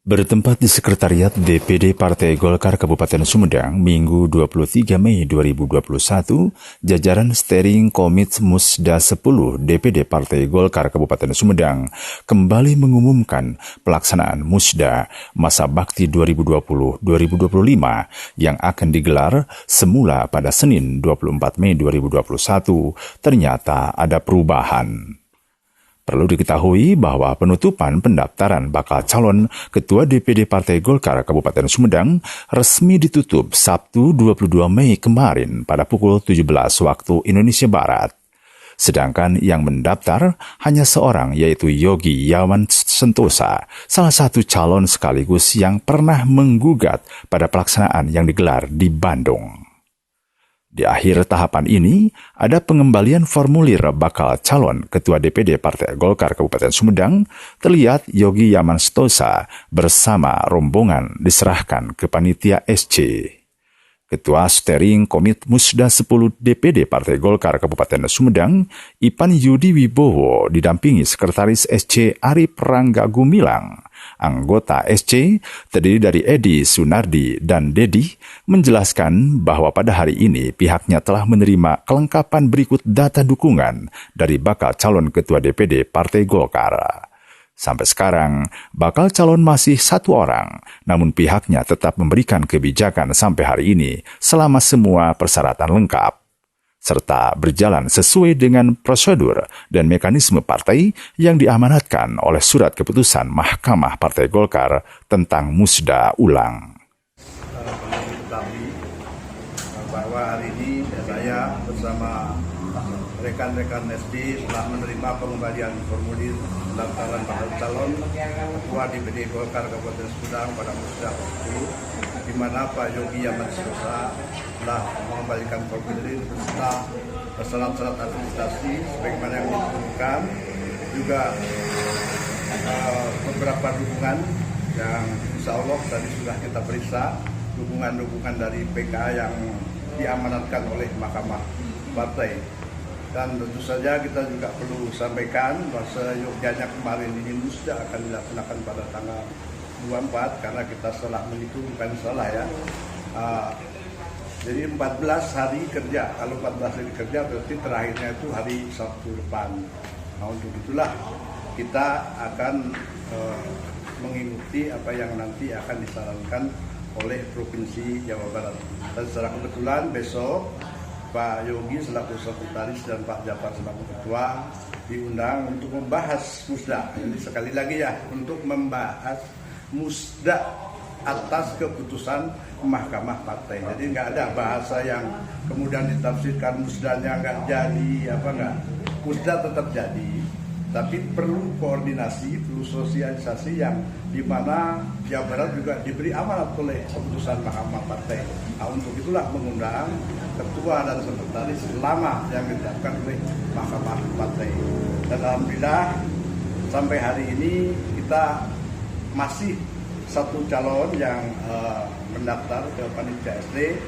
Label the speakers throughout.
Speaker 1: Bertempat di Sekretariat DPD Partai Golkar Kabupaten Sumedang, Minggu 23 Mei 2021, jajaran Steering Komite Musda 10 DPD Partai Golkar Kabupaten Sumedang kembali mengumumkan pelaksanaan Musda Masa Bakti 2020-2025 yang akan digelar semula pada Senin 24 Mei 2021. Ternyata ada perubahan. Perlu diketahui bahwa penutupan pendaftaran bakal calon Ketua DPD Partai Golkar Kabupaten Sumedang resmi ditutup Sabtu 22 Mei kemarin pada pukul 17 waktu Indonesia Barat. Sedangkan yang mendaftar hanya seorang, yaitu Yogi Yaman Sentosa, salah satu calon sekaligus yang pernah menggugat pada pelaksanaan yang digelar di Bandung. Di akhir tahapan ini, ada pengembalian formulir bakal calon Ketua DPD Partai Golkar Kabupaten Sumedang. Terlihat Yogi Yaman Sentosa bersama rombongan diserahkan ke panitia SC. Ketua Steering Komite Musda 10 DPD Partai Golkar Kabupaten Sumedang, Ipan Yudi Wibowo, didampingi Sekretaris SC Arif Rangga Gumilang. Anggota SC terdiri dari Edi Sunardi dan Dedi menjelaskan bahwa pada hari ini pihaknya telah menerima kelengkapan berikut data dukungan dari bakal calon Ketua DPD Partai Golkar. Sampai sekarang, bakal calon masih satu orang, namun pihaknya tetap memberikan kebijakan sampai hari ini selama semua persyaratan lengkap, serta berjalan sesuai dengan prosedur dan mekanisme partai yang diamanatkan oleh surat keputusan Mahkamah Partai Golkar tentang Musda ulang.
Speaker 2: Bahwa hari ini saya bersama rekan-rekan SD telah menerima pengembalian formulir pendaftaran bakal calon Ketua DPD Golkar Kabupaten Sumedang pada Musda 10, di mana Pak Yogi Yaman Sentosa telah mengembalikan formulir beserta syarat-syarat administrasi sebagaimana yang ditentukan, juga beberapa dukungan yang insya Allah tadi sudah kita periksa, dukungan dari PKA yang diamanatkan oleh Mahkamah Partai. Dan tentu saja kita juga perlu sampaikan bahwa seyogyanya kemarin ini Musda akan dilaksanakan pada tanggal 24, karena kita salah menghitung, bukan salah ya. Jadi 14 hari kerja, kalau 14 hari kerja berarti terakhirnya itu hari Sabtu depan. Nah, untuk itulah kita akan mengikuti apa yang nanti akan disarankan oleh Provinsi Jawa Barat. Dan secara kebetulan besok Pak Yogi selaku sekretaris dan Pak Japar selaku ketua diundang untuk membahas Musda. Jadi sekali lagi ya, untuk membahas Musda atas keputusan Mahkamah Partai. Jadi nggak ada bahasa yang kemudian ditafsirkan Musdanya nggak jadi, enggak. Musda tetap jadi, tapi perlu koordinasi, perlu sosialisasi yang dimana Jawa Barat juga diberi amanat oleh keputusan Mahkamah Partai. Nah, untuk itulah mengundang ketua dan sekretaris lama yang ditetapkan oleh Mahkamah Partai. Dan alhamdulillah sampai hari ini kita masih satu calon yang mendaftar ke panitia SD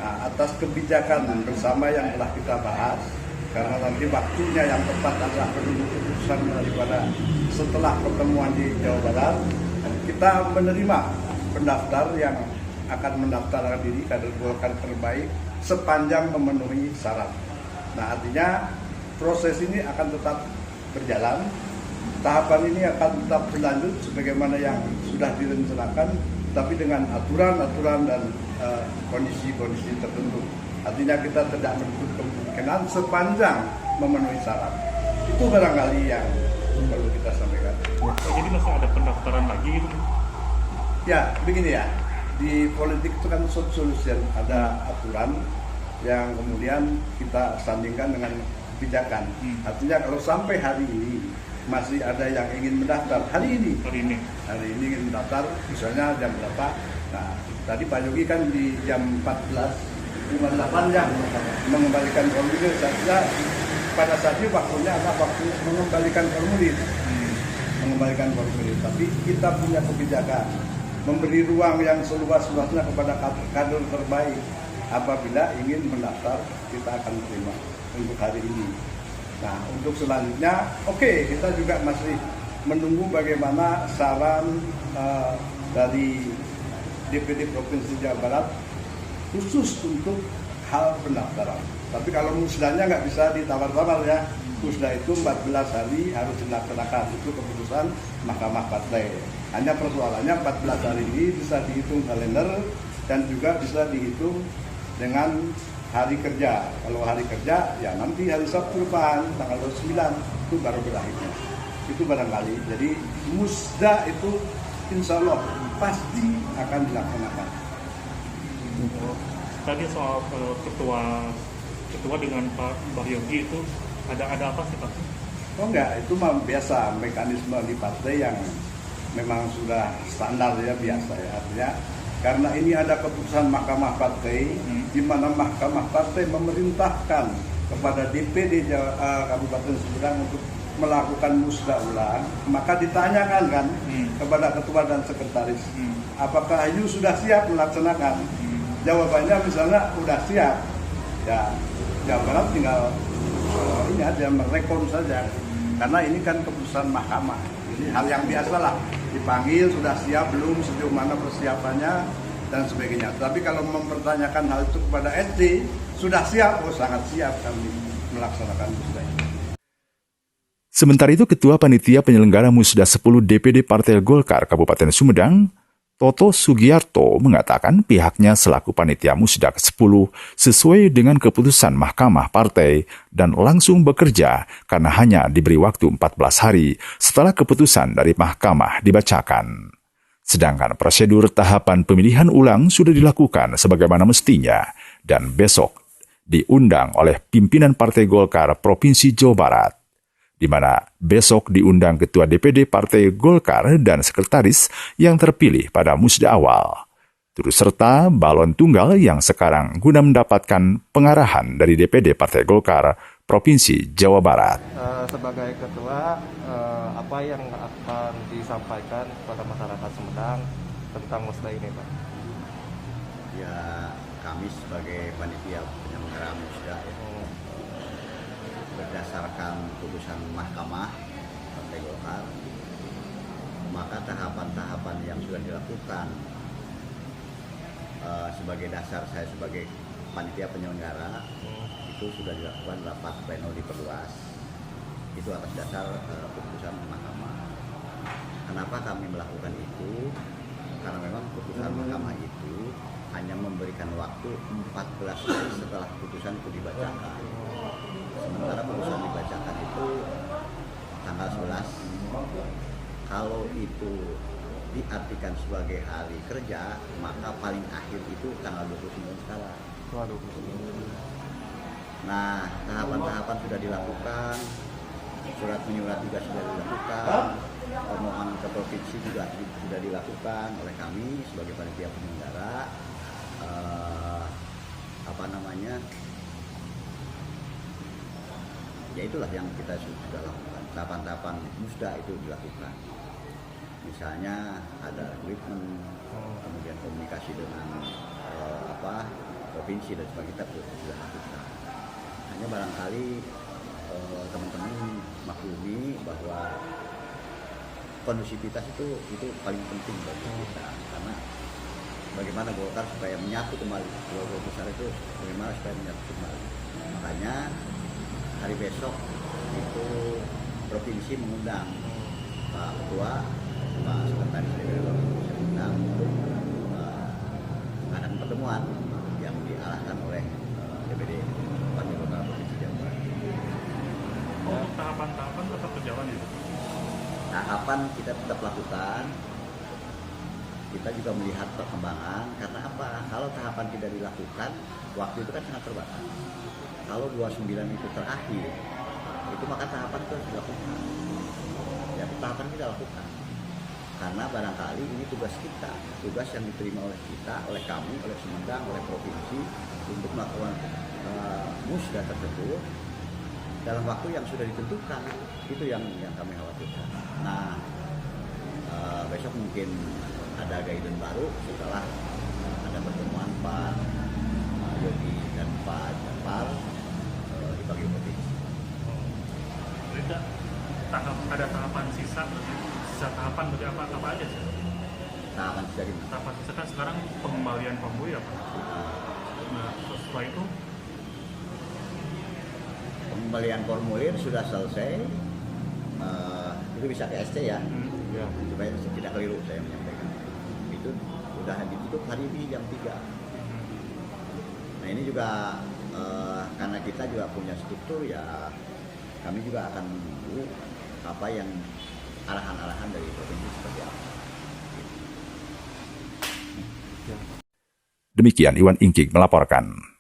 Speaker 2: atas kebijakan bersama yang telah kita bahas, karena nanti waktunya yang tepat adalah menunggu keputusan daripada setelah pertemuan di Jawa Barat. Kita menerima pendaftar yang akan mendaftarkan diri kader Golkar terbaik sepanjang memenuhi syarat. Nah, artinya proses ini akan tetap berjalan, tahapan ini akan tetap berlanjut sebagaimana yang sudah direncanakan, tapi dengan aturan-aturan dan kondisi-kondisi tertentu. Artinya kita tidak menutup kemungkinan sepanjang memenuhi syarat. Itu barangkali yang perlu kita sampaikan.
Speaker 3: Jadi masih ada pendaftaran lagi gitu?
Speaker 2: Ya, begini ya. Di politik itu kan solution, ada aturan yang kemudian kita sandingkan dengan kebijakan. Artinya kalau sampai hari ini masih ada yang ingin mendaftar hari ini ingin mendaftar, misalnya jam berapa? Nah, tadi Pak Yogi kan di jam 14.58 ya mengembalikan formulir. Saya pada saat ini waktunya adalah waktu mengembalikan formulir. Tapi kita punya kebijakan memberi ruang yang seluas-luasnya kepada kader terbaik. Apabila ingin mendaftar, kita akan terima untuk hari ini. Nah, untuk selanjutnya, kita juga masih menunggu bagaimana saran dari DPD Provinsi Jawa Barat khusus untuk hal pendaftaran. Tapi kalau musdahnya nggak bisa ditawar-tawar ya. Musdah itu 14 hari harus dilaksanakan. Itu keputusan Mahkamah Partai. Hanya persoalannya 14 hari ini bisa dihitung kalender dan juga bisa dihitung dengan hari kerja. Kalau hari kerja ya nanti hari Sabtu depan tanggal 29 itu baru berakhirnya. Itu barangkali. Jadi musdah itu insya Allah pasti akan dilaksanakan.
Speaker 3: Tadi soal ketua dengan Pak Bahyogi itu ada apa sih Pak?
Speaker 2: Oh enggak, itu mah biasa mekanisme di partai yang memang sudah standar ya, biasa ya. Artinya karena ini ada keputusan Mahkamah Partai di mana Mahkamah Partai memerintahkan kepada DPD Kabupaten Sumedang untuk melakukan musda ulang, maka ditanyakan kan kepada ketua dan sekretaris, apakah you sudah siap melaksanakan? Jawabannya misalnya udah siap, ya Jawa Barat tinggal ini aja merekon saja, karena ini kan keputusan mahkamah. Ini hal yang biasa lah, dipanggil sudah siap belum, sejauh mana persiapannya dan sebagainya. Tapi kalau mempertanyakan hal itu kepada SD, sudah siap, oh sangat siap kami melaksanakan musda ini.
Speaker 1: Sementara itu, Ketua Panitia Penyelenggara Musda 10 DPD Partai Golkar Kabupaten Sumedang, Toto Sugiarto, mengatakan pihaknya selaku Panitia Musda ke-10 sesuai dengan keputusan Mahkamah Partai dan langsung bekerja karena hanya diberi waktu 14 hari setelah keputusan dari Mahkamah dibacakan. Sedangkan prosedur tahapan pemilihan ulang sudah dilakukan sebagaimana mestinya dan besok diundang oleh pimpinan Partai Golkar Provinsi Jawa Barat, di mana besok diundang Ketua DPD Partai Golkar dan Sekretaris yang terpilih pada musda awal. Turut serta balon tunggal yang sekarang guna mendapatkan pengarahan dari DPD Partai Golkar Provinsi Jawa Barat.
Speaker 4: Sebagai Ketua, apa yang akan disampaikan kepada masyarakat Sumedang tentang musda ini, Pak?
Speaker 5: Ya, kami sebagai panitia penyelenggara musda berdasarkan putusan Mahkamah Partai Golkar, maka tahapan-tahapan yang sudah dilakukan sebagai dasar saya sebagai panitia penyelenggara itu sudah dilakukan rapat pleno diperluas. Itu atas dasar putusan Mahkamah. Kenapa kami melakukan itu? Karena memang putusan Mahkamah itu hanya memberikan waktu 14 hari setelah putusan itu dibacakan. Sementara putusan dibacakan itu tanggal 11. Kalau itu diartikan sebagai hari kerja, maka paling akhir itu tanggal 29 sekarang. Nah, tahapan-tahapan sudah dilakukan, surat menyurat juga sudah dilakukan, permohonan ke provinsi juga sudah dilakukan oleh kami sebagai panitia penyelenggara. Ya itulah yang kita sudah lakukan. Tahapan-tahapan musda itu dilakukan. Misalnya ada rekrutmen, kemudian komunikasi dengan provinsi dan sebagainya kita sudah lakukan. Hanya barangkali teman-teman maklumi bahwa kondusivitas itu paling penting bagi kita, karena bagaimana Golkar supaya menyatu kembali, Golkar besar itu bagaimana supaya menyatu kembali. Makanya hari besok itu provinsi mengundang Pak Ketua, Pak Sekretaris DPD Provinsi mengundang untuk mengadakan pertemuan yang diarahkan oleh DPD Partai Golkar Provinsi Jawa Barat.
Speaker 3: Untuk tahapan-tahapan tetap berjalan ya?
Speaker 5: Tahapan kita tetap lakukan. Kita juga melihat perkembangan, karena apa? Kalau tahapan tidak dilakukan, waktu itu kan sangat terbatas. Kalau 29 itu terakhir, itu maka tahapan itu harus dilakukan. Ya, tahapan kita lakukan. Karena barangkali ini tugas kita, tugas yang diterima oleh kita, oleh kami, oleh Sumedang, oleh provinsi untuk melakukan musda tersebut dalam waktu yang sudah ditentukan. Itu yang kami khawatirkan. Nah, besok mungkin ada guidance baru setelah ada pertemuan Pak Yogi dan Pak Jafar di pagi provinsi.
Speaker 3: Beda. Ada tahapan sisa tahapan berarti apa aja sih?
Speaker 5: tahapan sisa di mana?
Speaker 3: Tahapan sisa kan sekarang pengembalian formulir ya Pak. Nah, setelah itu
Speaker 5: Pembelian formulir sudah selesai, itu bisa ke SC ya,
Speaker 4: Ya.
Speaker 5: supaya tidak keliru saya menyampaikan. Itu sudah ditutup hari ini jam 3. Nah ini juga karena kita juga punya struktur ya, kami juga akan menunggu apa yang arahan-arahan dari provinsi seperti apa.
Speaker 1: Demikian Iwan Ingkik melaporkan.